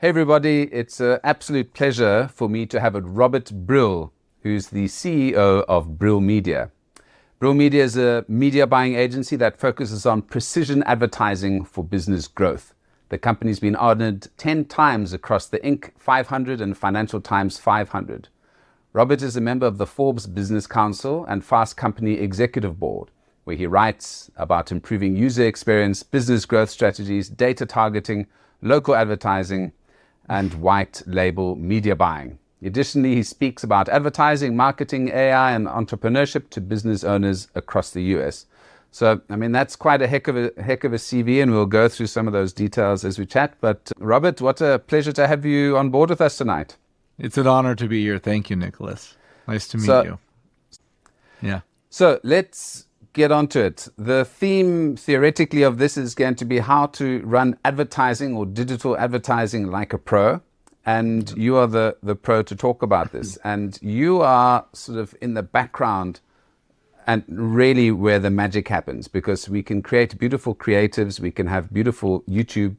Hey everybody, it's an absolute pleasure for me to have Robert Brill, who's the CEO of Brill Media. Brill Media is a media buying agency that focuses on precision advertising for business growth. The company's been honored 10 times across the Inc. 500 and Financial Times 500. Robert is a member of the Forbes Business Council and Fast Company Executive Board, where he writes about improving user experience, business growth strategies, data targeting, local advertising, and white label media buying. Additionally, he speaks about advertising, marketing, AI, and entrepreneurship to business owners across the US. So, that's quite a heck of a CV, and we'll go through some of those details as we chat. But Robert, what a pleasure to have you on board with us tonight. It's an honor to be here. Thank you, Nicholas. Nice to meet you. Yeah. So let's get onto it. The theme theoretically of this is going to be how to run advertising or digital advertising like a pro. And you are the pro to talk about this. And you are sort of in the background and really where the magic happens, because we can create beautiful creatives. We can have beautiful YouTube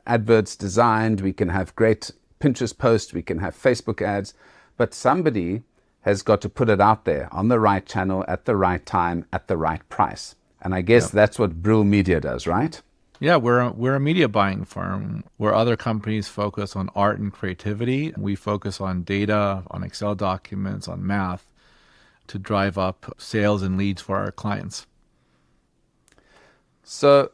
adverts designed. We can have great Pinterest posts. We can have Facebook ads. But somebody has got to put it out there on the right channel at the right time at the right price. And I guess that's what Brill Media does, right? Yeah, we're a media buying firm where other companies focus on art and creativity. We focus on data, on Excel documents, on math to drive up sales and leads for our clients. So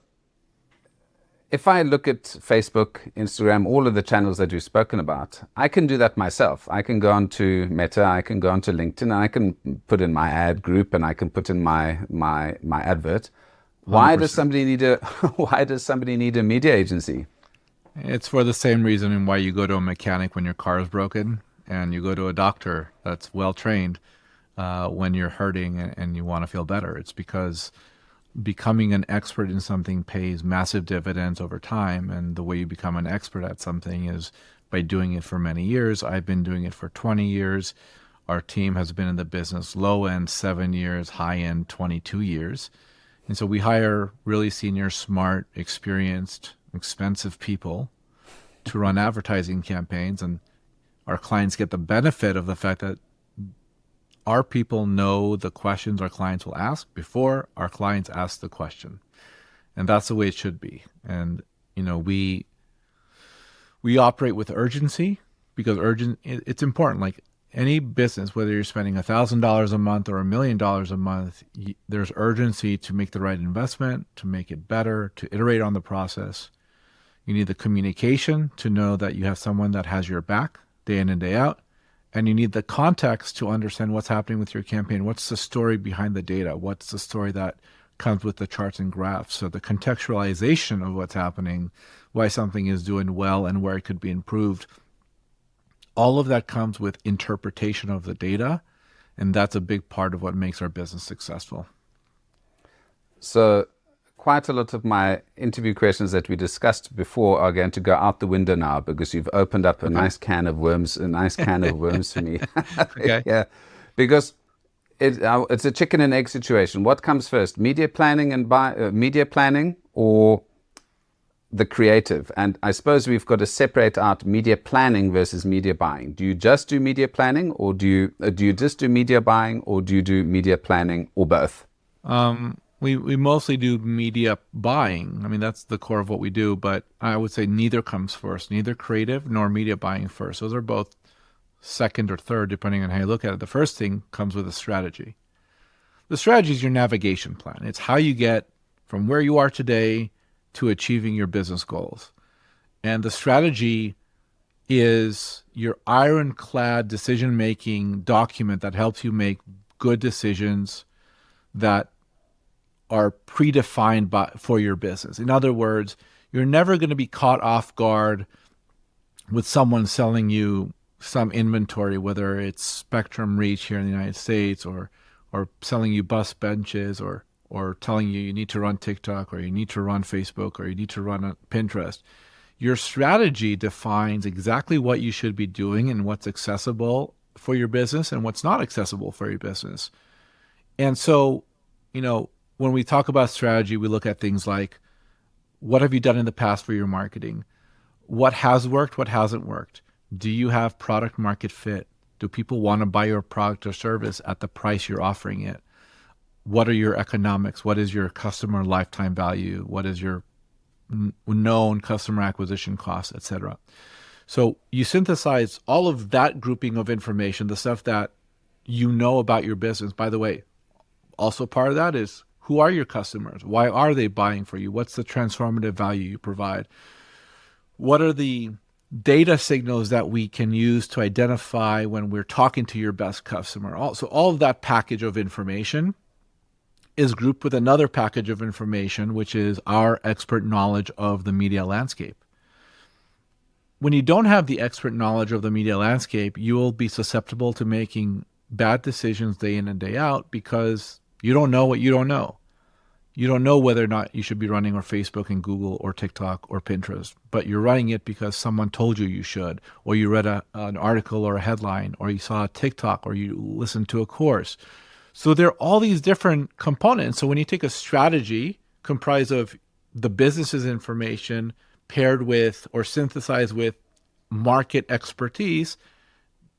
if I look at Facebook, Instagram, all of the channels that you've spoken about, I can do that myself. I can go onto Meta, I can go onto LinkedIn, and I can put in my ad group, and I can put in my advert. Why 100%. does somebody need a media agency? It's for the same reason why you go to a mechanic when your car is broken, and you go to a doctor that's well trained when you're hurting and you want to feel better. It's because becoming an expert in something pays massive dividends over time. And the way you become an expert at something is by doing it for many years. I've been doing it for 20 years. Our team has been in the business low end 7 years, high end 22 years. And so we hire really senior, smart, experienced, expensive people to run advertising campaigns. And our clients get the benefit of the fact that our people know the questions our clients will ask before our clients ask the question. And that's the way it should be. And, we operate with urgency because it's important. Like any business, whether you're spending $1,000 a month or $1 million a month, there's urgency to make the right investment, to make it better, to iterate on the process. You need the communication to know that you have someone that has your back day in and day out. And you need the context to understand what's happening with your campaign. What's the story behind the data? What's the story that comes with the charts and graphs? So the contextualization of what's happening, why something is doing well and where it could be improved. All of that comes with interpretation of the data. And that's a big part of what makes our business successful. So quite a lot of my interview questions that we discussed before are going to go out the window now because you've opened up a nice can of worms for me. Okay. Yeah, because it's a chicken and egg situation. What comes first, media planning or the creative? And I suppose we've got to separate out media planning versus media buying. Do you just do media planning, or do you just do media buying, or do you do media planning, or both? We mostly do media buying. That's the core of what we do, but I would say neither comes first, neither creative nor media buying first. Those are both second or third, depending on how you look at it. The first thing comes with a strategy. The strategy is your navigation plan. It's how you get from where you are today to achieving your business goals. And the strategy is your ironclad decision-making document that helps you make good decisions that are predefined for your business. In other words, you're never going to be caught off guard with someone selling you some inventory, whether it's Spectrum Reach here in the United States or selling you bus benches or telling you need to run TikTok or you need to run Facebook or you need to run Pinterest. Your strategy defines exactly what you should be doing and what's accessible for your business and what's not accessible for your business. And so, when we talk about strategy, we look at things like, what have you done in the past for your marketing? What has worked? What hasn't worked? Do you have product market fit? Do people want to buy your product or service at the price you're offering it? What are your economics? What is your customer lifetime value? What is your known customer acquisition costs, etc.? So you synthesize all of that grouping of information, the stuff that you know about your business. By the way, also part of that is, who are your customers? Why are they buying for you? What's the transformative value you provide? What are the data signals that we can use to identify when we're talking to your best customer? So all of that package of information is grouped with another package of information, which is our expert knowledge of the media landscape. When you don't have the expert knowledge of the media landscape, you will be susceptible to making bad decisions day in and day out because you don't know what you don't know. You don't know whether or not you should be running on Facebook and Google or TikTok or Pinterest, but you're running it because someone told you you should, or you read an article or a headline, or you saw a TikTok, or you listened to a course. So there are all these different components. So when you take a strategy comprised of the business's information paired with or synthesized with market expertise,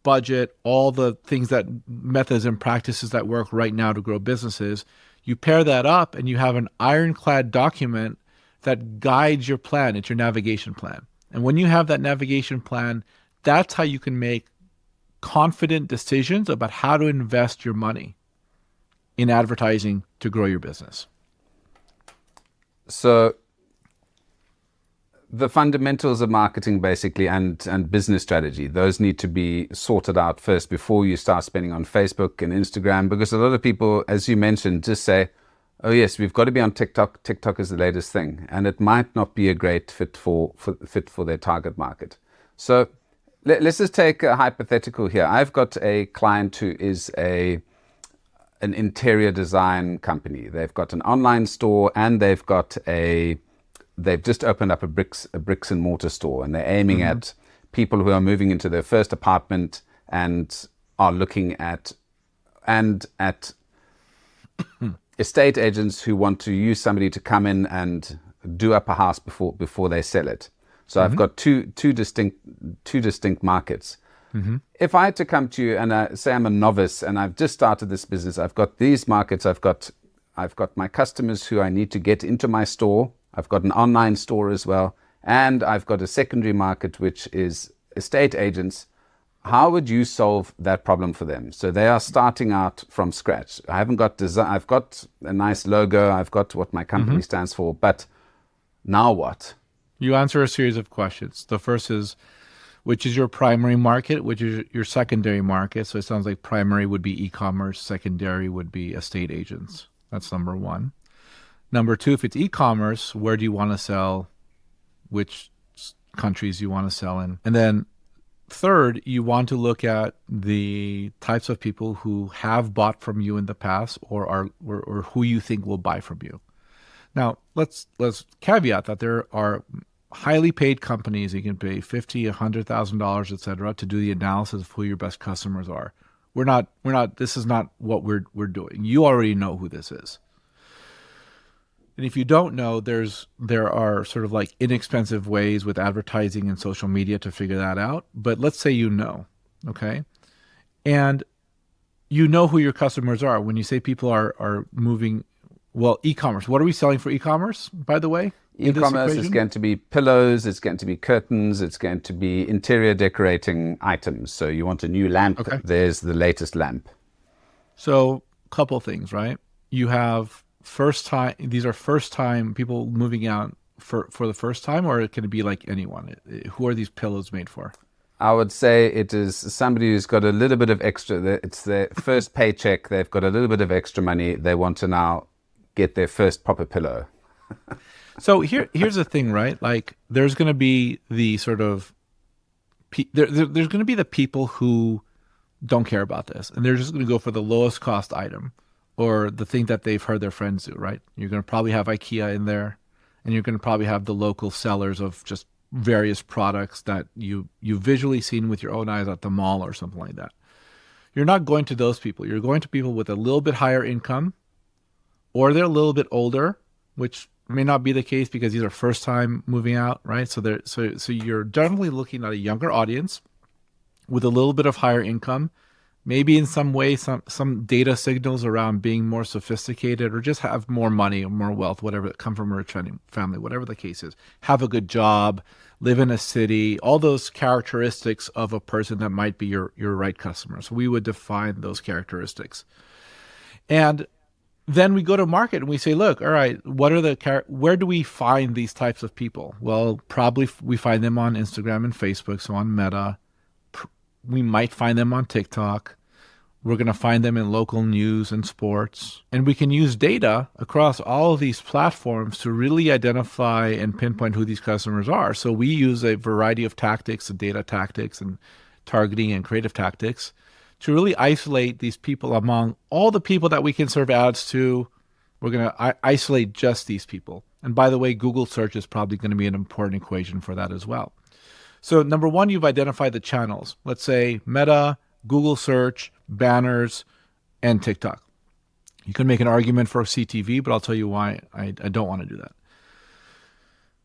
budget, all the things that methods and practices that work right now to grow businesses, you pair that up and you have an ironclad document that guides your plan. It's your navigation plan. And when you have that navigation plan, that's how you can make confident decisions about how to invest your money in advertising to grow your business. So the fundamentals of marketing basically and business strategy, those need to be sorted out first before you start spending on Facebook and Instagram, because a lot of people, as you mentioned, just say, oh yes, we've got to be on TikTok. TikTok is the latest thing. And it might not be a great fit for their target market. So let's just take a hypothetical here. I've got a client who is an interior design company. They've got an online store and they've just opened up a bricks and mortar store, and they're aiming at people who are moving into their first apartment and are looking at estate agents who want to use somebody to come in and do up a house before they sell it. So I've got two distinct markets. If I had to come to you and say I'm a novice and I've just started this business, I've got these markets, I've got my customers who I need to get into my store. I've got an online store as well, and I've got a secondary market, which is estate agents. How would you solve that problem for them? So they are starting out from scratch. I haven't got design. I've got a nice logo. I've got what my company stands for, but now what? You answer a series of questions. The first is, which is your primary market, which is your secondary market? So it sounds like primary would be e-commerce, secondary would be estate agents. That's number one. Number two, if it's e-commerce, where do you want to sell? Which countries you want to sell in? And then third, you want to look at the types of people who have bought from you in the past or who you think will buy from you. Now, let's caveat that there are highly paid companies you can pay $50,000, $100,000, etc., to do the analysis of who your best customers are. We're not. This is not what we're doing. You already know who this is. And if you don't know, there are sort of like inexpensive ways with advertising and social media to figure that out. But let's say you know, okay? And you know who your customers are. When you say people are moving, well, e-commerce. What are we selling for e-commerce, by the way? E-commerce is going to be pillows, it's going to be curtains, it's going to be interior decorating items. So you want a new lamp, okay. There's the latest lamp. So a couple things, right? You have these are first time people moving out for the first time, or can it be like anyone? Who are these pillows made for? I would say it is somebody who's got a little bit of extra. It's their first paycheck. They've got a little bit of extra money. They want to now get their first proper pillow. So here's the thing, right? Like there's going to be the sort of there's going to be the people who don't care about this, and they're just going to go for the lowest cost item or the thing that they've heard their friends do, right? You're going to probably have IKEA in there, and you're going to probably have the local sellers of just various products that you've visually seen with your own eyes at the mall or something like that. You're not going to those people. You're going to people with a little bit higher income, or they're a little bit older, which may not be the case because these are first time moving out, right? So you're generally looking at a younger audience with a little bit of higher income, maybe in some way, some data signals around being more sophisticated or just have more money or more wealth, whatever, come from a rich family, whatever the case is, have a good job, live in a city, all those characteristics of a person that might be your right customer. So we would define those characteristics. And then we go to market and we say, look, all right, where do we find these types of people? Well, probably we find them on Instagram and Facebook, so on Meta. We might find them on TikTok. We're going to find them in local news and sports. And we can use data across all of these platforms to really identify and pinpoint who these customers are. So we use a variety of tactics, data tactics and targeting and creative tactics to really isolate these people among all the people that we can serve ads to. We're going to isolate just these people. And by the way, Google search is probably going to be an important equation for that as well. So number one, you've identified the channels. Let's say Meta, Google search, banners, and TikTok. You can make an argument for CTV, but I'll tell you why I don't want to do that.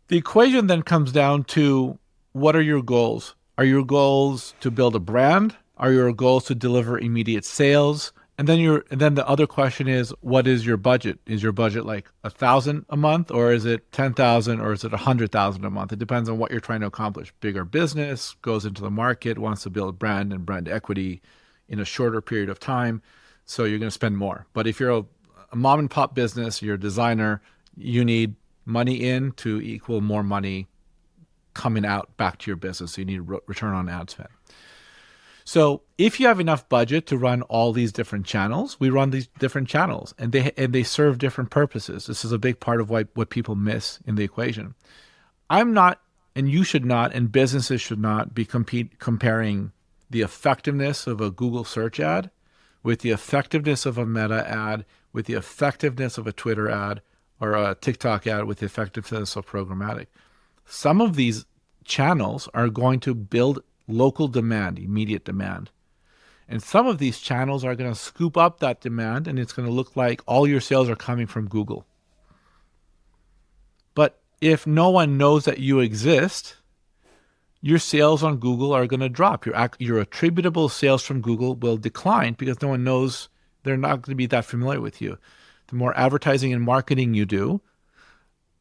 The equation then comes down to, what are your goals? Are your goals to build a brand? Are your goals to deliver immediate sales? And then the other question is, what is your budget? Is your budget like 1,000 a month, or is it 10,000, or is it 100,000 a month? It depends on what you're trying to accomplish. Bigger business goes into the market, wants to build brand and brand equity in a shorter period of time, so you're going to spend more. But if you're a mom and pop business, you're a designer, you need money in to equal more money coming out back to your business. So you need return on ad spend. So if you have enough budget to run all these different channels, we run these different channels, and they serve different purposes. This is a big part of what people miss in the equation. I'm not, and you should not, and businesses should not be comparing the effectiveness of a Google search ad with the effectiveness of a Meta ad, with the effectiveness of a Twitter ad, or a TikTok ad with the effectiveness of programmatic. Some of these channels are going to build local demand, immediate demand. And some of these channels are going to scoop up that demand, and it's going to look like all your sales are coming from Google. But if no one knows that you exist, your sales on Google are going to drop. Your attributable sales from Google will decline because no one knows, they're not going to be that familiar with you. The more advertising and marketing you do,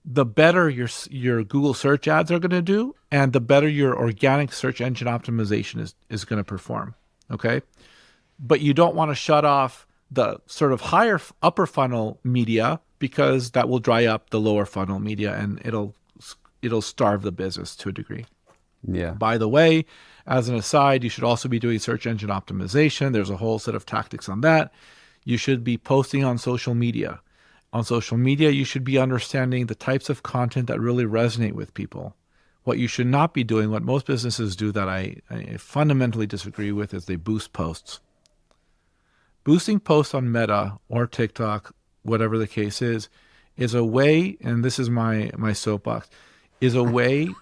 the better your Google search ads are going to do, and the better your organic search engine optimization is going to perform, okay? But you don't want to shut off the sort of higher upper funnel media, because that will dry up the lower funnel media, and it'll starve the business to a degree. Yeah. By the way, as an aside, you should also be doing search engine optimization. There's a whole set of tactics on that. You should be posting on social media. On social media, you should be understanding the types of content that really resonate with people. What you should not be doing, what most businesses do that I fundamentally disagree with, is they boost posts. Boosting posts on Meta or TikTok, whatever the case is a way, and this is my soapbox, is a way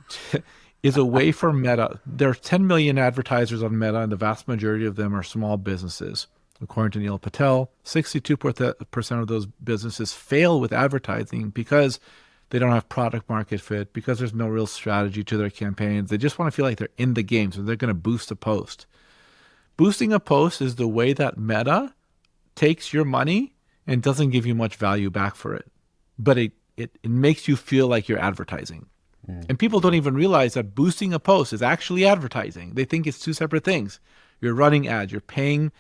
for Meta. There are 10 million advertisers on Meta, and the vast majority of them are small businesses. According to Neil Patel, 62% of those businesses fail with advertising because they don't have product market fit, because there's no real strategy to their campaigns. They just want to feel like they're in the game, so they're going to boost a post. Boosting a post is the way that Meta takes your money and doesn't give you much value back for it. But it makes you feel like you're advertising. And people don't even realize that boosting a post is actually advertising. They think it's two separate things. You're running ads. You're paying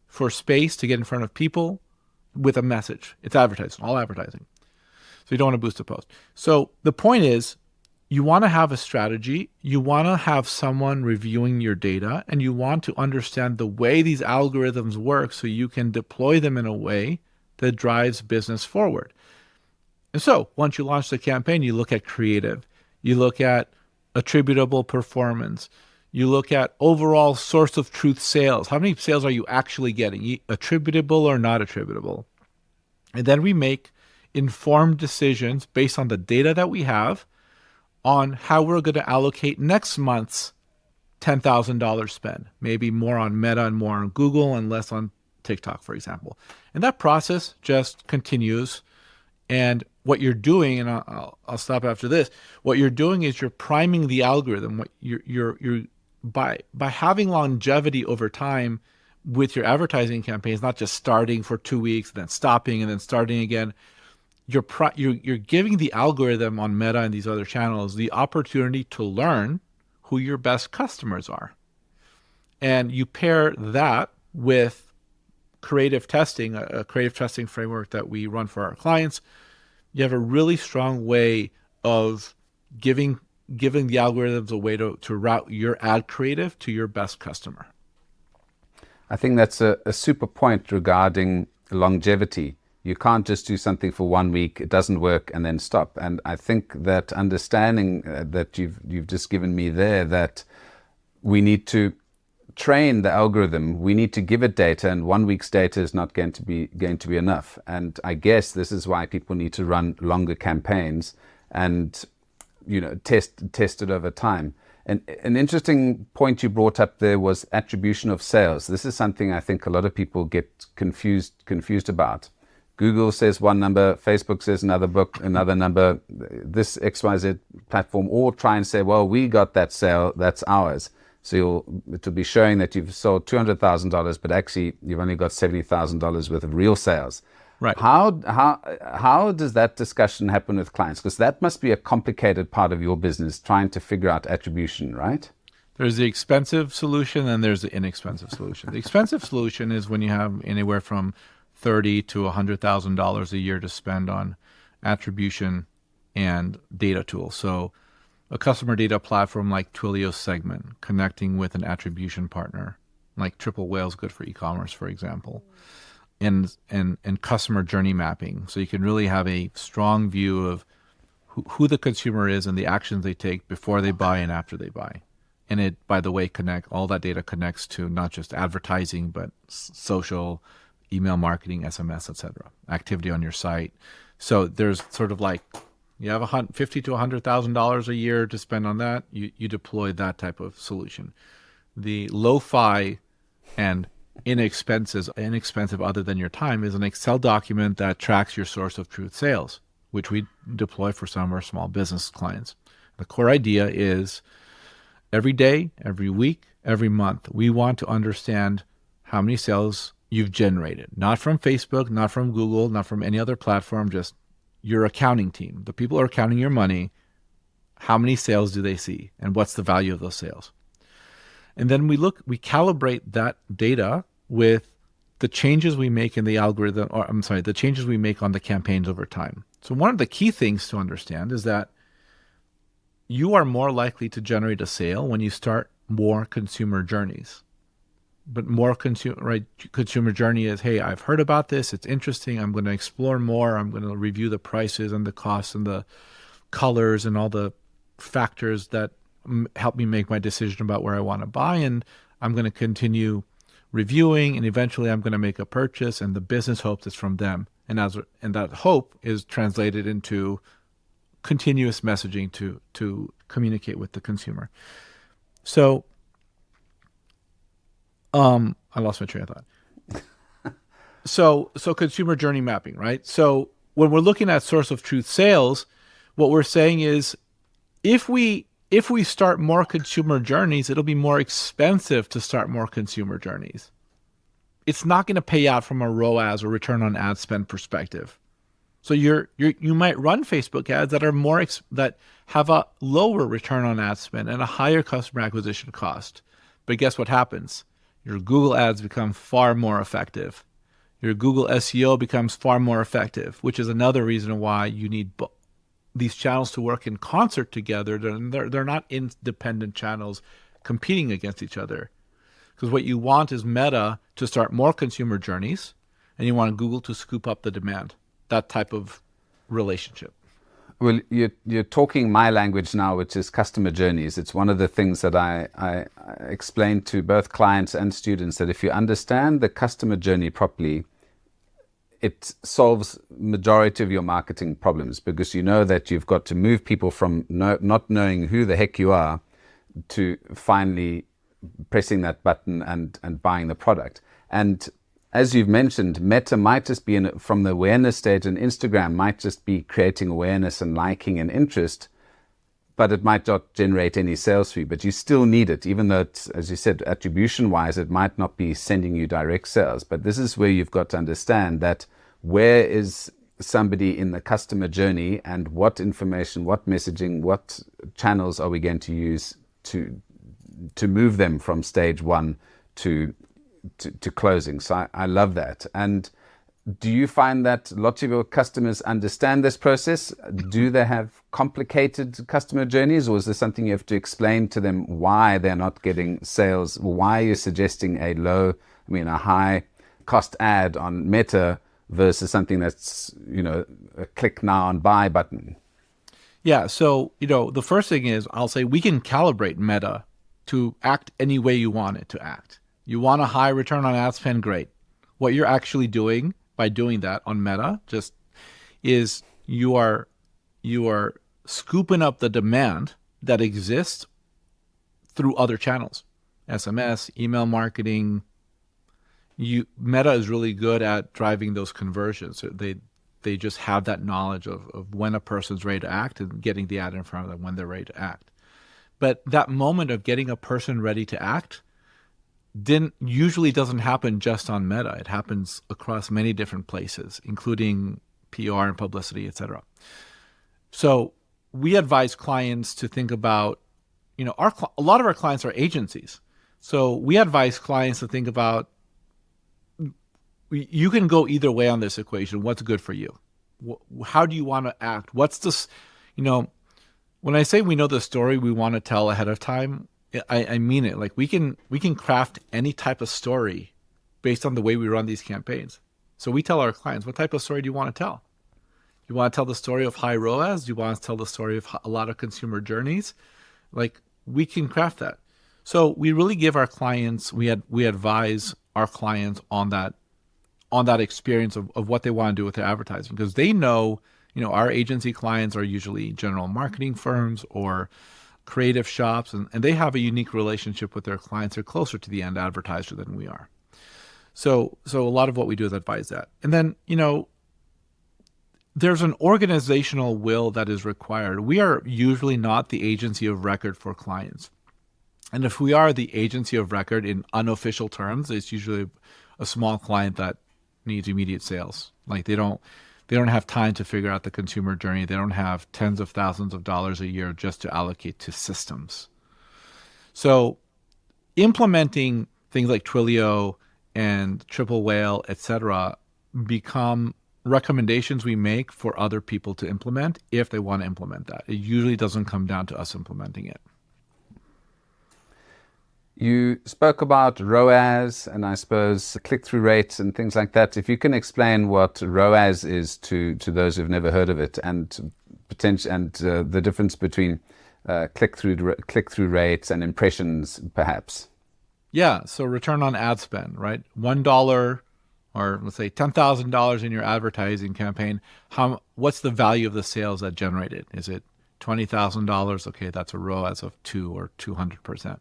for space to get in front of people with a message. It's advertising, all advertising. So you don't want to boost a post. So the point is, you want to have a strategy. You want to have someone reviewing your data, and you want to understand the way these algorithms work so you can deploy them in a way that drives business forward. And so once you launch the campaign, you look at creative. You look at attributable performance. You look at overall source of truth sales. How many sales are you actually getting, attributable or not attributable? And then we make informed decisions based on the data that we have on how we're going to allocate next month's $10,000 spend. Maybe more on Meta and more on Google and less on TikTok, for example. And that process just continues. And what you're doing, and I'll stop after this. What you're doing is you're priming the algorithm. What you're by having longevity over time with your advertising campaigns, not just starting for 2 weeks, then stopping, and then starting again. You're giving the algorithm on Meta and these other channels the opportunity to learn who your best customers are. And you pair that with creative testing, a creative testing framework that we run for our clients. You have a really strong way of giving the algorithms a way to route your ad creative to your best customer. I think that's a super point regarding longevity. You can't just do something for 1 week, it doesn't work, and then stop. And I think that understanding that you've just given me there, that we need to train the algorithm, we need to give it data, and 1 week's data is not going to be enough. And I guess this is why people need to run longer campaigns and test it over time. And an interesting point you brought up there was attribution of sales. This is something I think a lot of people get confused about. Google says one number, Facebook says another number, this XYZ platform all try and say, well, we got that sale, that's ours. So it'll be showing that you've sold $200,000, but actually you've only got $70,000 worth of real sales. Right. How does that discussion happen with clients? Because that must be a complicated part of your business, trying to figure out attribution, right? There's the expensive solution and there's the inexpensive solution. The expensive solution is when you have anywhere from $30,000 to $100,000 a year to spend on attribution and data tools. So a customer data platform like Twilio Segment, connecting with an attribution partner like Triple Whale's good for e-commerce, for example, and customer journey mapping. So you can really have a strong view of who the consumer is and the actions they take before they buy and after they buy. And it, by the way, all that data connects to not just advertising, but social, email marketing, SMS, etc., activity on your site. So there's sort of like, you have $50,000 to $100,000 a year to spend on that. You deploy that type of solution. The lo-fi and inexpensive other than your time is an Excel document that tracks your source of truth sales, which we deploy for some of our small business clients. The core idea is every day, every week, every month, we want to understand how many sales you've generated, not from Facebook, not from Google, not from any other platform, just your accounting team. The people who are counting your money, how many sales do they see and what's the value of those sales? And then we calibrate that data with the changes we make in the algorithm, the changes we make on the campaigns over time. So one of the key things to understand is that you are more likely to generate a sale when you start more consumer journeys. But more consumer journey is, hey, I've heard about this, it's interesting, I'm going to explore more, I'm going to review the prices and the costs and the colors and all the factors that help me make my decision about where I want to buy, and I'm going to continue reviewing, and eventually I'm going to make a purchase, and the business hopes it's from them. And that hope is translated into continuous messaging to communicate with the consumer. So I lost my train of thought. So consumer journey mapping, right? So when we're looking at source of truth sales, what we're saying is if we start more consumer journeys, it'll be more expensive to start more consumer journeys. It's not going to pay out from a ROAS or return on ad spend perspective. So you might run Facebook ads that are that have a lower return on ad spend and a higher customer acquisition cost. But guess what happens? Your Google ads become far more effective. Your Google SEO becomes far more effective, which is another reason why you need these channels to work in concert together. They're not independent channels competing against each other. Because what you want is Meta to start more consumer journeys, and you want Google to scoop up the demand. That type of relationship. Well, you're talking my language now, which is customer journeys. It's one of the things that I explain to both clients and students, that if you understand the customer journey properly, it solves majority of your marketing problems, because you know that you've got to move people from not knowing who the heck you are to finally pressing that button and buying the product. And as you've mentioned, Meta might just be from the awareness stage, and Instagram might just be creating awareness and liking and interest, but it might not generate any sales for you. But you still need it, even though it's, as you said, attribution-wise, it might not be sending you direct sales. But this is where you've got to understand that where is somebody in the customer journey, and what information, what messaging, what channels are we going to use to move them from stage one to closing. So I love that. And do you find that lots of your customers understand this process? Do they have complicated customer journeys, or is there something you have to explain to them why they're not getting sales? Why you're suggesting a high cost ad on Meta versus something that's, a click now and buy button? Yeah. So, the first thing is, I'll say we can calibrate Meta to act any way you want it to act. You want a high return on ad spend, great. What you're actually doing by doing that on Meta just is you are scooping up the demand that exists through other channels, SMS, email marketing. Meta is really good at driving those conversions. They just have that knowledge of when a person's ready to act and getting the ad in front of them when they're ready to act. But that moment of getting a person ready to act usually doesn't happen just on Meta. It happens across many different places, including PR and publicity, etc. So we advise clients to think about, a lot of our clients are agencies. So we advise clients to think about, you can go either way on this equation. What's good for you? How do you want to act? What's this, when I say we know the story we want to tell ahead of time, I mean it. Like we can craft any type of story based on the way we run these campaigns. So we tell our clients, what type of story do you want to tell? You want to tell the story of high ROAS? Do you want to tell the story of a lot of consumer journeys? Like we can craft that. So we really give our clients, we advise our clients on that experience of what they want to do with their advertising, because they know, our agency clients are usually general marketing firms or creative shops, and they have a unique relationship with their clients. They're closer to the end advertiser than we are. So a lot of what we do is advise that. And then, there's an organizational will that is required. We are usually not the agency of record for clients. And if we are the agency of record in unofficial terms, it's usually a small client that needs immediate sales. Like they don't have time to figure out the consumer journey. They don't have tens of thousands of dollars a year just to allocate to systems. So implementing things like Twilio and Triple Whale, etc., become recommendations we make for other people to implement if they want to implement that. It usually doesn't come down to us implementing it. You spoke about ROAS and I suppose click-through rates and things like that. If you can explain what ROAS is to those who've never heard of it, and the difference between click-through rates and impressions, perhaps. Yeah. So return on ad spend, right? $1 or let's say $10,000 in your advertising campaign. What's the value of the sales that generated? Is it $20,000? Okay, that's a ROAS of 2 or 200%.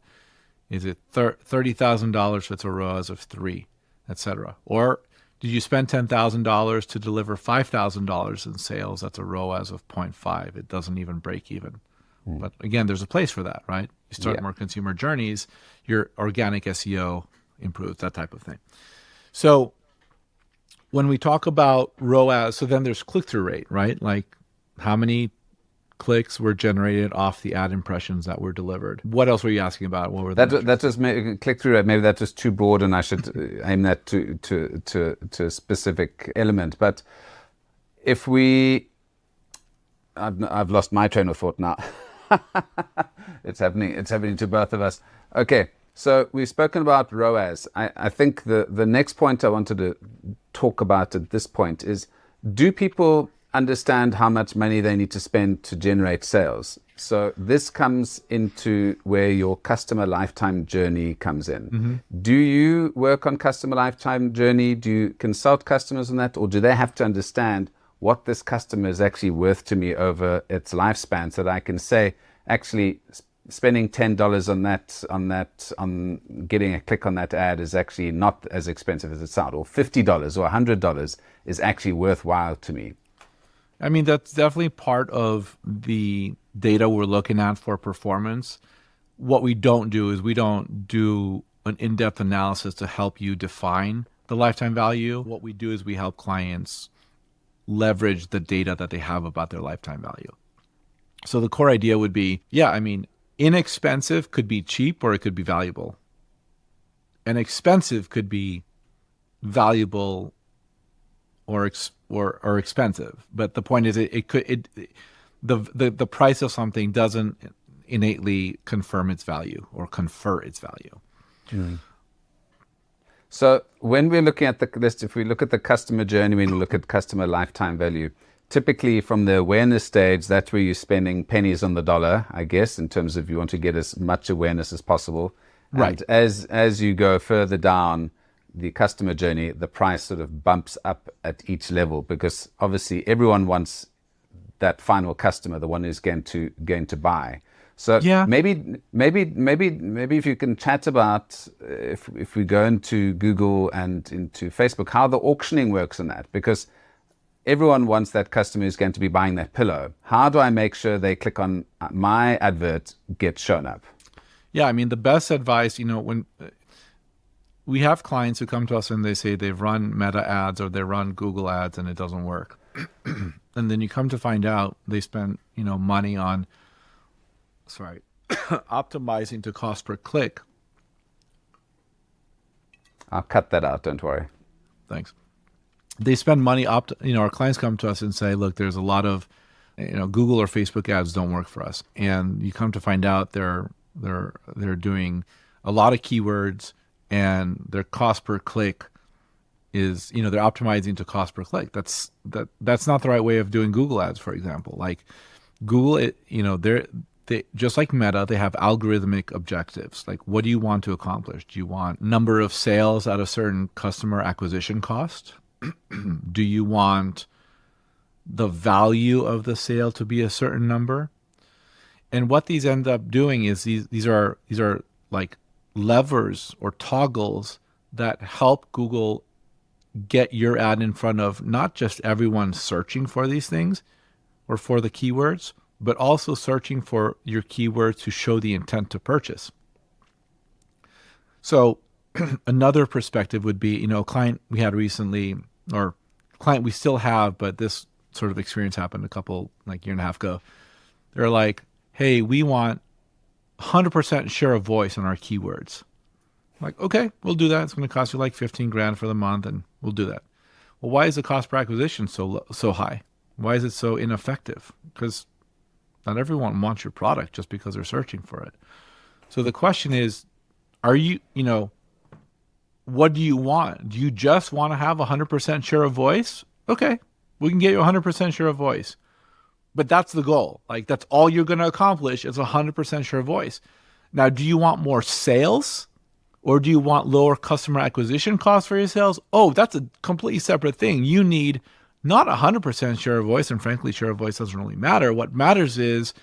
Is it $30,000? That's a ROAS of 3, etc. Or did you spend $10,000 to deliver $5,000 in sales? That's a ROAS of 0.5. It doesn't even break even. But again, there's a place for that, right? You start more consumer journeys, your organic SEO improves, that type of thing. So when we talk about ROAS, so then there's click-through rate, right? Like how many clicks were generated off the ad impressions that were delivered. What else were you asking about? What were that just click-through rate? Maybe that's just too broad, and I should aim that to a specific element. But if I've lost my train of thought now. It's happening to both of us. Okay, so we've spoken about ROAS. I think the next point I wanted to talk about at this point is, do people understand how much money they need to spend to generate sales? So this comes into where your customer lifetime journey comes in. Mm-hmm. Do you work on customer lifetime journey? Do you consult customers on that? Or do they have to understand what this customer is actually worth to me over its lifespan, so that I can say, actually spending $10 on getting a click on that ad is actually not as expensive as it sounds, or $50 or $100 is actually worthwhile to me. I mean, that's definitely part of the data we're looking at for performance. What we don't do is we don't do an in-depth analysis to help you define the lifetime value. What we do is we help clients leverage the data that they have about their lifetime value. So the core idea would be, yeah, I mean, inexpensive could be cheap or it could be valuable. And expensive could be valuable or expensive. But the point is, the price of something doesn't innately confirm its value or confer its value. Mm. So when we're looking at the list, if we look at the customer journey, when we look at customer lifetime value, typically from the awareness stage, that's where you're spending pennies on the dollar, I guess, in terms of you want to get as much awareness as possible. Right. And as you go further down the customer journey, the price sort of bumps up at each level, because obviously everyone wants that final customer, the one who's going to buy. So yeah. maybe if you can chat about if we go into Google and into Facebook, how the auctioning works on that, because everyone wants that customer who's going to be buying that pillow. How do I make sure they click on my advert, get shown up? Yeah, I mean, the best advice, when we have clients who come to us and they say they've run Meta ads or they run Google ads and it doesn't work. And then you come to find out they spend, money on, optimizing to cost per click. I'll cut that out, don't worry. Thanks. They spend money, our clients come to us and say, look, there's a lot of, Google or Facebook ads don't work for us. And you come to find out they're doing a lot of keywords and their cost per click is, they're optimizing to cost per click. That's not the right way of doing Google ads, for example. Like Google, they just like Meta, they have algorithmic objectives. Like, what do you want to accomplish? Do you want number of sales at a certain customer acquisition cost? Do you want the value of the sale to be a certain number? And what these end up doing is these are like levers or toggles that help Google get your ad in front of not just everyone searching for these things or for the keywords, but also searching for your keywords to show the intent to purchase. So another perspective would be, a client we had recently, or client we still have, but this sort of experience happened year and a half ago. They're like, hey, we want 100% share of voice on our keywords. I'm like, okay, we'll do that. It's going to cost you like $15,000 for the month, and we'll do that. Well, why is the cost per acquisition so high? Why is it so ineffective? Because not everyone wants your product just because they're searching for it. So the question is, are you, what do you want? Do you just want to have 100% share of voice? Okay, we can get you 100% share of voice. But that's the goal. Like, that's all you're going to accomplish is 100% share of voice. Now, do you want more sales? Or do you want lower customer acquisition costs for your sales? Oh, that's a completely separate thing. You need not 100% share of voice, and frankly, share of voice doesn't really matter. What matters is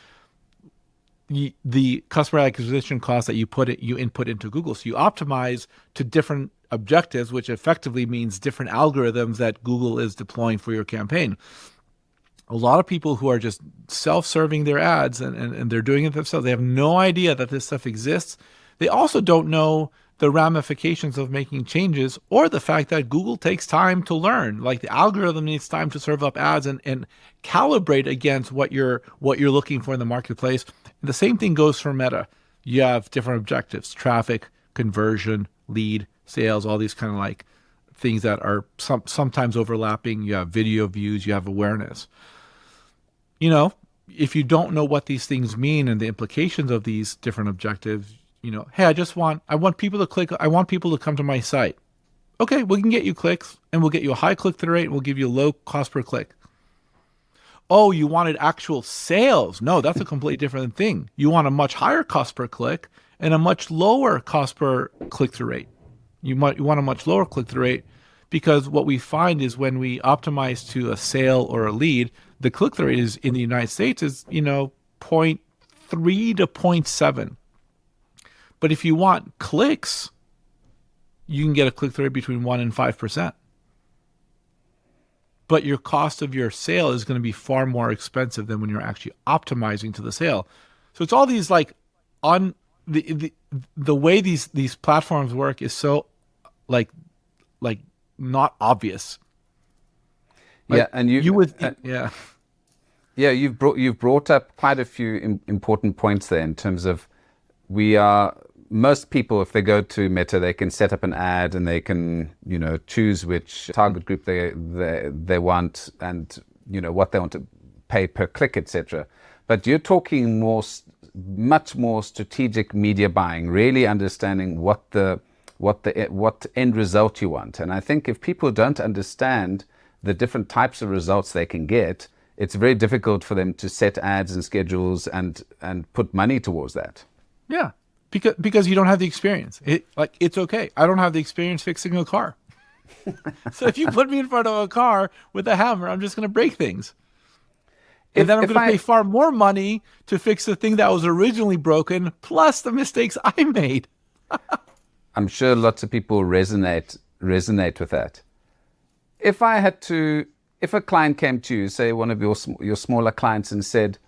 the customer acquisition cost that you input into Google. So you optimize to different objectives, which effectively means different algorithms that Google is deploying for your campaign. A lot of people who are just self-serving their ads and they're doing it themselves, they have no idea that this stuff exists. They also don't know the ramifications of making changes or the fact that Google takes time to learn. Like, the algorithm needs time to serve up ads and calibrate against what you're looking for in the marketplace. And the same thing goes for Meta. You have different objectives: traffic, conversion, lead, sales, all these kind of like things that are sometimes overlapping. You have video views, you have awareness. If you don't know what these things mean and the implications of these different objectives, hey, I want people to click. I want people to come to my site. Okay, we can get you clicks, and we'll get you a high click-through rate, and we'll give you a low cost per click. Oh, you wanted actual sales? No, that's a completely different thing. You want a much higher cost per click and a much lower cost per click-through rate. You want a much lower click-through rate because what we find is when we optimize to a sale or a lead, the click-through rate is in the United States is 0.3 0.3 to 0.7. But if you want clicks, you can get a click-through rate between 1 and 5%. But your cost of your sale is going to be far more expensive than when you're actually optimizing to the sale. So it's all these like on the way these platforms work is so like not obvious. Like, yeah, and you would yeah, you've brought up quite a few important points there in terms of most people, if they go to Meta, they can set up an ad and they can, choose which target group they want and, what they want to pay per click, etc. But you're talking much more strategic media buying, really understanding what end result you want. And I think if people don't understand the different types of results they can get, it's very difficult for them to set ads and schedules and put money towards that. Yeah. Because you don't have the experience. It's okay. I don't have the experience fixing a car. So if you put me in front of a car with a hammer, I'm just going to break things. And then I'm going to pay far more money to fix the thing that was originally broken, plus the mistakes I made. I'm sure lots of people resonate with that. If a client came to you, say one of your smaller clients, and said,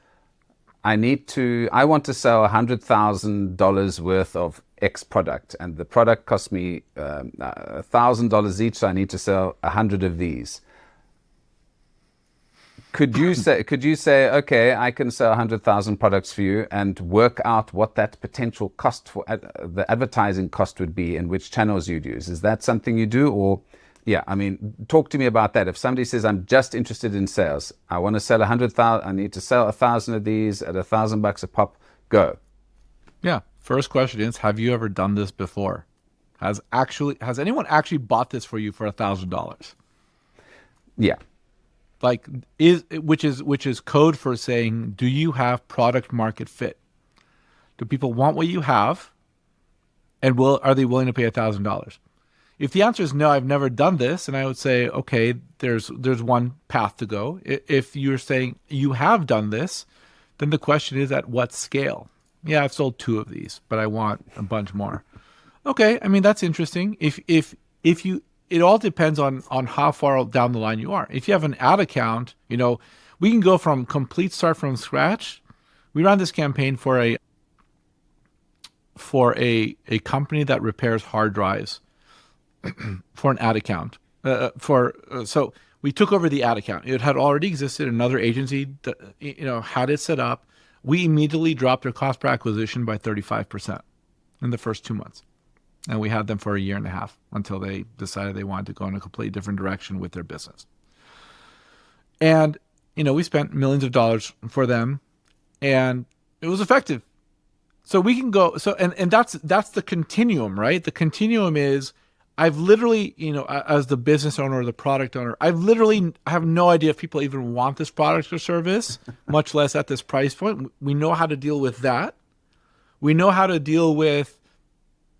I want to sell $100,000 worth of X product, and the product cost me $1,000 each, so I need to sell 100 of these. Could you say, okay, I can sell 100,000 products for you, and work out what that potential cost for the advertising cost would be and which channels you'd use? Is that something you do? Or, yeah, I mean, talk to me about that. If somebody says, I'm just interested in sales, I want to sell 100,000, I need to sell 1,000 of these at $1,000 a pop, go. Yeah. First question is, have you ever done this before? Has anyone actually bought this for you for $1,000? Yeah. Which is code for saying, do you have product market fit? Do people want what you have? And are they willing to pay $1,000? If the answer is no, I've never done this, and I would say, okay, there's one path to go. If you're saying you have done this, then the question is, at what scale? Yeah, I've sold 2 of these, but I want a bunch more. Okay, I mean, that's interesting. It all depends on how far down the line you are. If you have an ad account, we can go from complete start from scratch. We ran this campaign for a company that repairs hard drives for an ad account. So we took over the ad account. It had already existed. Another agency, had it set up. We immediately dropped their cost per acquisition by 35% in the first 2 months. And we had them for a year and a half until they decided they wanted to go in a completely different direction with their business. And, we spent millions of dollars for them, and it was effective. So we can go, and that's the continuum, right? The continuum is, I've literally, as the business owner or the product owner, I have no idea if people even want this product or service, much less at this price point. We know how to deal with that. We know how to deal with,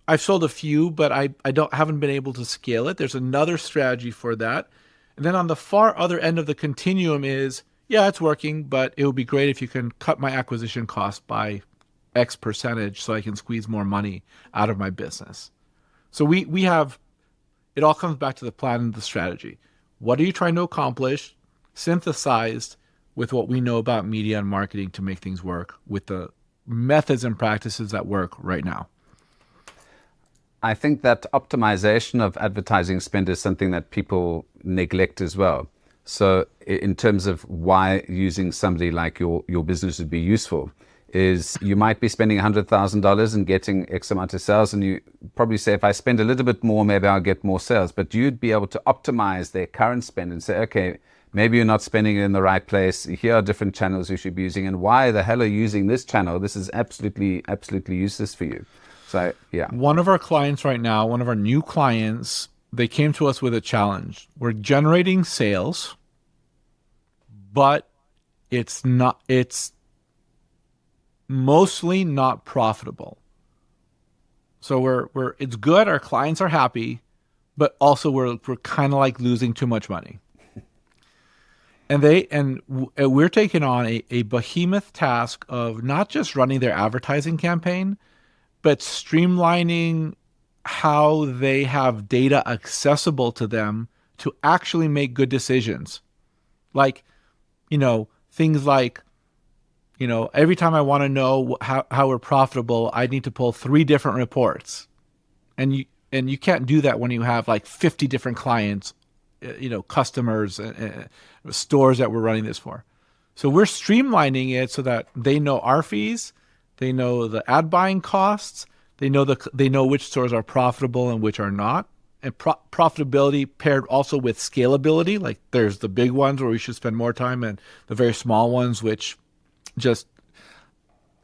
I've sold a few, but I haven't been able to scale it. There's another strategy for that. And then on the far other end of the continuum is, yeah, it's working, but it would be great if you can cut my acquisition cost by X percentage so I can squeeze more money out of my business. So we have, it all comes back to the plan and the strategy. What are you trying to accomplish? Synthesized with what we know about media and marketing to make things work with the methods and practices that work right now. I think that optimization of advertising spend is something that people neglect as well. So in terms of why using somebody like your business would be useful, is you might be spending $100,000 and getting X amount of sales, and you probably say, if I spend a little bit more, maybe I'll get more sales. But you'd be able to optimize their current spend and say, okay, maybe you're not spending it in the right place. Here are different channels you should be using, and why the hell are you using this channel? This is absolutely useless for you. So, yeah. One of our clients right now, one of our new clients, they came to us with a challenge. We're generating sales, but it's mostly not profitable. So it's good. Our clients are happy, but also we're kind of like losing too much money. we're taking on a behemoth task of not just running their advertising campaign, but streamlining how they have data accessible to them to actually make good decisions. Like, things like, every time I want to know how we're profitable, I need to pull 3 different reports. And you can't do that when you have like 50 different clients, customers, stores that we're running this for. So we're streamlining it so that they know our fees, they know the ad buying costs, they know which stores are profitable and which are not. And profitability paired also with scalability. Like there's the big ones where we should spend more time, and the very small ones which just,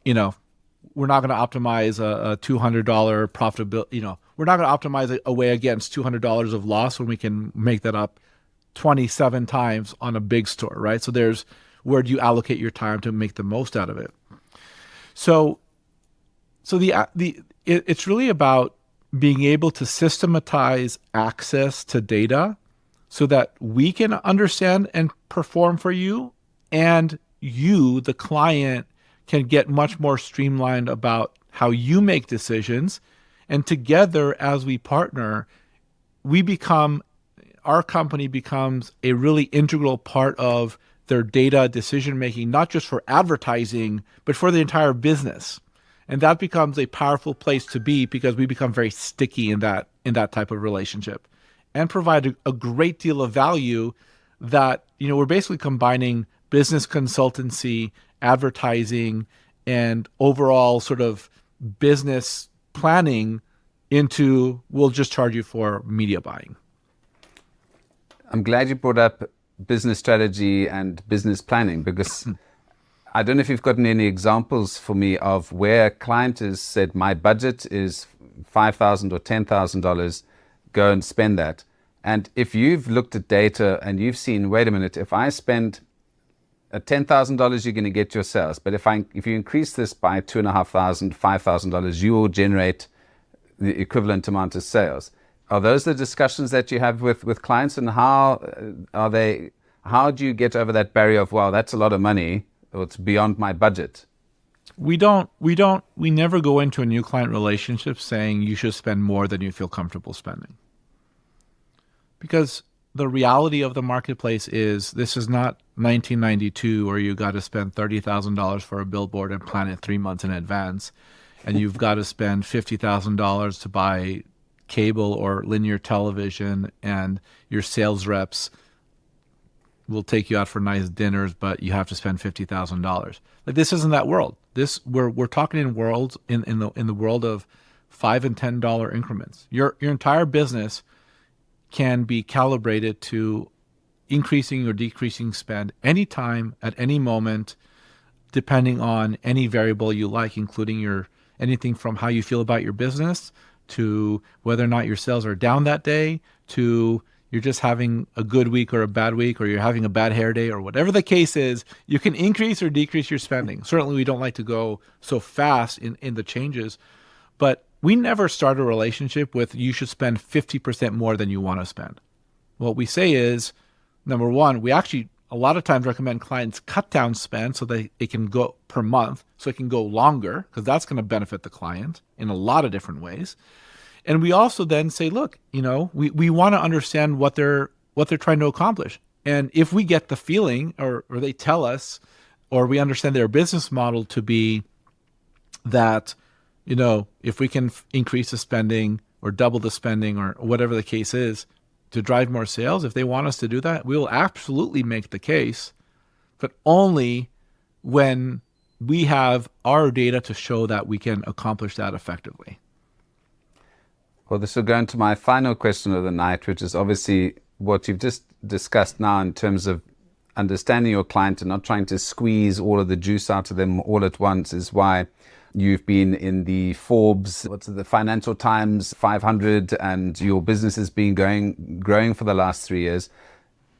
we're not going to optimize a $200 profitability. We're not going to optimize a way against $200 of loss when we can make that up 27 times on a big store, right? So there's where do you allocate your time to make the most out of it. So it's really about being able to systematize access to data so that we can understand and perform for you, and you, the client, can get much more streamlined about how you make decisions. And together, as we partner, our company becomes a really integral part of their data decision-making, not just for advertising, but for the entire business. And that becomes a powerful place to be because we become very sticky in that type of relationship and provide a great deal of value that, we're basically combining business consultancy, advertising, and overall sort of business planning into we'll just charge you for media buying. I'm glad you brought up business strategy and business planning, because I don't know if you've gotten any examples for me of where a client has said, my budget is $5,000 or $10,000, go and spend that. And if you've looked at data and you've seen, wait a minute, if I spend $10,000, you're going to get your sales. But if you increase this by $2,500, $5,000, you will generate the equivalent amount of sales. Are those the discussions that you have with clients, and how do you get over that barrier of, wow, that's a lot of money, or it's beyond my budget? We never go into a new client relationship saying you should spend more than you feel comfortable spending. Because the reality of the marketplace is this is not 1992 where you got to spend $30,000 for a billboard and plan it 3 months in advance, and you've got to spend $50,000 to buy cable or linear television, and your sales reps will take you out for nice dinners, but you have to spend $50,000. Like, this isn't that world. We're talking in the world of $5 and $10 increments. Your entire business can be calibrated to increasing or decreasing spend anytime, at any moment, depending on any variable you like, including anything from how you feel about your business to whether or not your sales are down that day, to you're just having a good week or a bad week, or you're having a bad hair day, or whatever the case is, you can increase or decrease your spending. Certainly we don't like to go so fast in the changes, but we never start a relationship with you should spend 50% more than you want to spend. What we say is, number one, we actually a lot of times recommend clients cut down spend so that it can go per month, so it can go longer, because that's going to benefit the client in a lot of different ways. And we also then say, look, we want to understand what they're trying to accomplish. And if we get the feeling, or they tell us, or we understand their business model to be that, if we can increase the spending or double the spending or whatever the case is to drive more sales, if they want us to do that, we will absolutely make the case, but only when we have our data to show that we can accomplish that effectively. Well, this will go into my final question of the night, which is obviously what you've just discussed now in terms of understanding your client and not trying to squeeze all of the juice out of them all at once, is why you've been in the Forbes, the Financial Times 500, and your business has been growing for the last 3 years.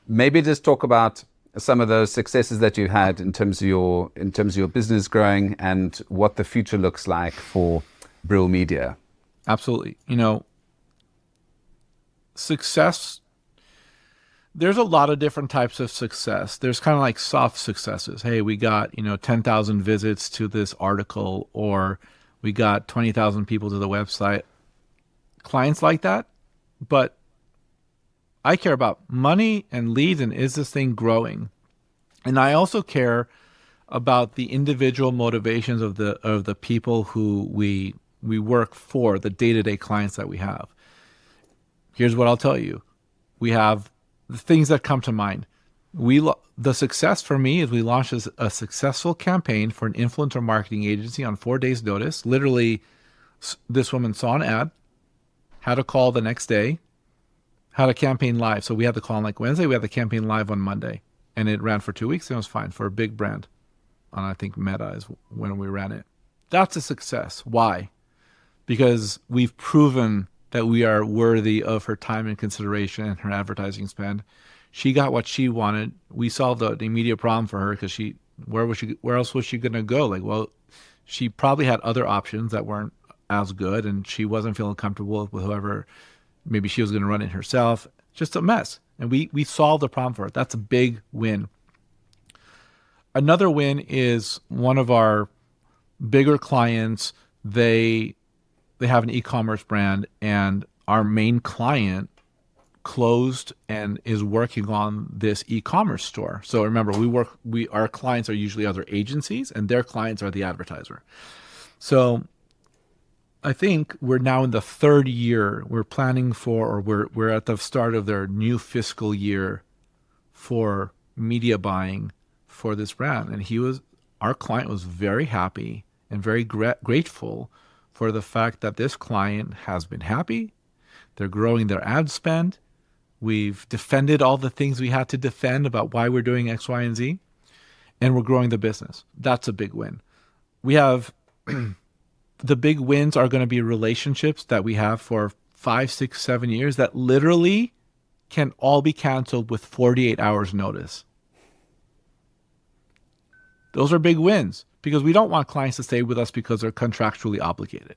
Maybe just talk about some of those successes that you had in terms of your business growing, and what the future looks like for Brill Media. Absolutely. Success, there's a lot of different types of success. There's kind of like soft successes. Hey, we got, 10,000 visits to this article, or we got 20,000 people to the website. Clients like that, but I care about money and leads, and is this thing growing? And I also care about the individual motivations of the people who we work for, the day-to-day clients that we have. Here's what I'll tell you. We have the things that come to mind. The success for me is we launched a successful campaign for an influencer marketing agency on 4 days' notice. Literally, this woman saw an ad, had a call the next day, had a campaign live. So we had the call on like Wednesday, we had the campaign live on Monday, and it ran for 2 weeks, and it was fine for a big brand. And I think Meta is when we ran it. That's a success. Why? Because we've proven that we are worthy of her time and consideration and her advertising spend. She got what she wanted. We solved the immediate problem for her because where else was she going to go? Like, well, she probably had other options that weren't as good, and she wasn't feeling comfortable with whoever. Maybe she was going to run it herself. Just a mess. And we solved the problem for her. That's a big win. Another win is one of our bigger clients. They have an e-commerce brand, and our main client closed and is working on this e-commerce store. So remember, our clients are usually other agencies, and their clients are the advertiser. So I think we're now in the third year. We're planning for, or we're at the start of their new fiscal year for media buying for this brand. And our client was very happy and very grateful for the fact that this client has been happy. They're growing their ad spend. We've defended all the things we had to defend about why we're doing X, Y, and Z, and we're growing the business. That's a big win. We have the big wins are going to be relationships that we have for 5, 6, 7 years that literally can all be canceled with 48 hours notice. Those are big wins, because we don't want clients to stay with us because they're contractually obligated.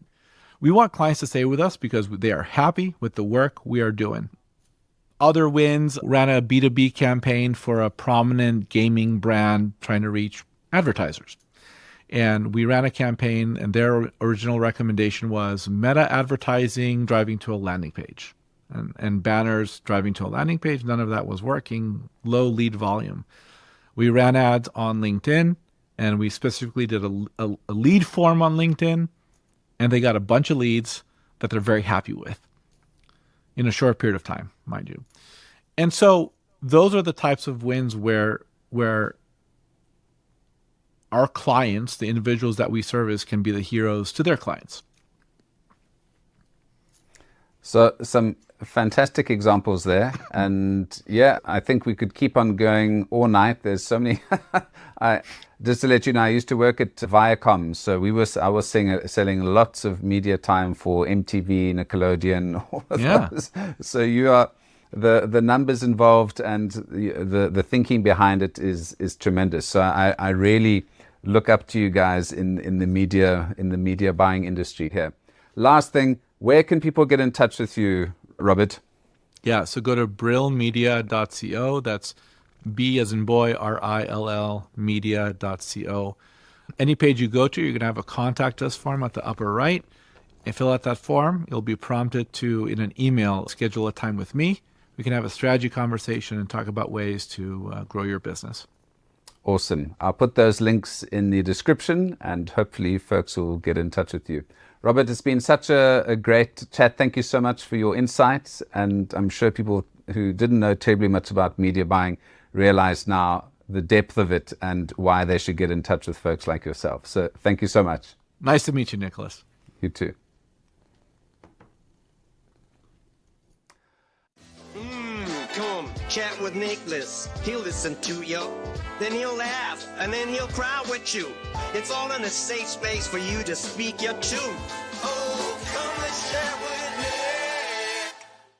We want clients to stay with us because they are happy with the work we are doing. Other wins, ran a B2B campaign for a prominent gaming brand trying to reach advertisers. And we ran a campaign, and their original recommendation was meta advertising driving to a landing page, and banners driving to a landing page. None of that was working, low lead volume. We ran ads on LinkedIn, and we specifically did a lead form on LinkedIn, and they got a bunch of leads that they're very happy with in a short period of time, mind you. And so those are the types of wins where our clients, the individuals that we service, can be the heroes to their clients. So some fantastic examples there. And yeah, I think we could keep on going all night. There's so many. Just to let you know, I used to work at Viacom. So I was selling lots of media time for MTV, Nickelodeon, all of those. So you are the numbers involved, and the thinking behind it is tremendous. So I really look up to you guys in the media buying industry here. Last thing, where can people get in touch with you, Robert? Yeah, so go to brillmedia.co. That's B as in boy, RILL media.co. Any page you go to, you're going to have a contact us form at the upper right. And fill out that form. You'll be prompted to, in an email, schedule a time with me. We can have a strategy conversation and talk about ways to grow your business. Awesome. I'll put those links in the description, and hopefully folks will get in touch with you. Robert, it's been such a great chat. Thank you so much for your insights. And I'm sure people who didn't know terribly much about media buying realize now the depth of it and why they should get in touch with folks like yourself. So thank you so much. Nice to meet you, Nicholas. You too. Come chat with Nicholas. He'll listen to you. Then he'll laugh, and then he'll cry with you. It's all in a safe space for you to speak your truth. Oh, come and chat with